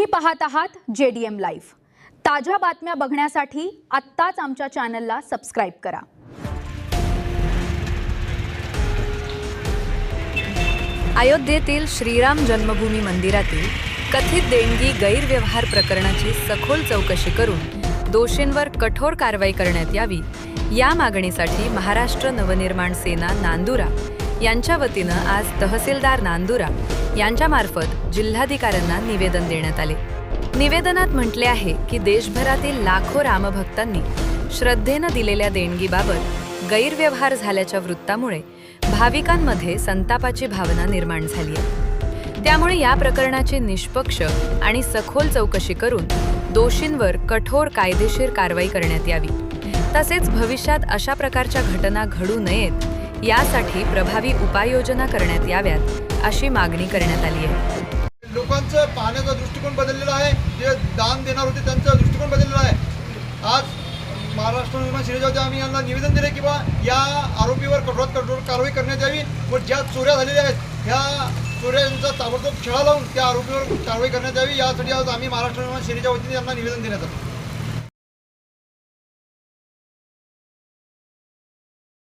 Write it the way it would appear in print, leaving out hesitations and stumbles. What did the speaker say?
तुम्ही पाहत आहात JDM लाईव्ह। ताज्या बातम्या बघण्यासाठी आत्ताच आमच्या चॅनलला सबस्क्राइब करा। अयोध्येतील श्रीराम जन्मभूमी मंदिरातील कथित देणगी गैरव्यवहार प्रकरणाची सखोल चौकशी करून दोषींवर कठोर कारवाई करण्यात यावी या मागणीसाठी महाराष्ट्र नवनिर्माण सेना नांदुरा यांच्या वतीनं आज तहसीलदार नांदुरा यांच्यामार्फत जिल्हाधिकाऱ्यांना निवेदन देण्यात आले। निवेदनात म्हटले आहे की देशभरातील लाखो रामभक्तांनी श्रद्धेनं दिलेल्या देणगीबाबत गैरव्यवहार झाल्याच्या वृत्तामुळे भाविकांमध्ये संतापाची भावना निर्माण झाली आहे। त्यामुळे या प्रकरणाची निष्पक्ष आणि सखोल चौकशी करून दोषींवर कठोर कायदेशीर कारवाई करण्यात यावी, तसेच भविष्यात अशा प्रकारच्या घटना घडू नयेत यासाठी प्रभावी उपाययोजना करण्यात याव्यात अशी मागणी करण्यात आली आहे। लोकांचा पाहण्याचा दृष्टिकोन बदललेला आहे, जे दान देणार होते त्यांचा दृष्टिकोन बदललेला आहे। आज महाराष्ट्र निर्माण सेनेच्या आम्ही यांना निवेदन दिले की बा या आरोपीवर कठोरात कठोर कारवाई करण्यात यावी व ज्या चोऱ्या झालेल्या आहेत ह्या चोऱ्यांचा ताबडतोब छळा लावून त्या आरोपीवर कारवाई करण्यात यावी, यासाठी आज आम्ही महाराष्ट्र निर्माण सेनेच्या वतीने यांना निवेदन देण्यात आलं।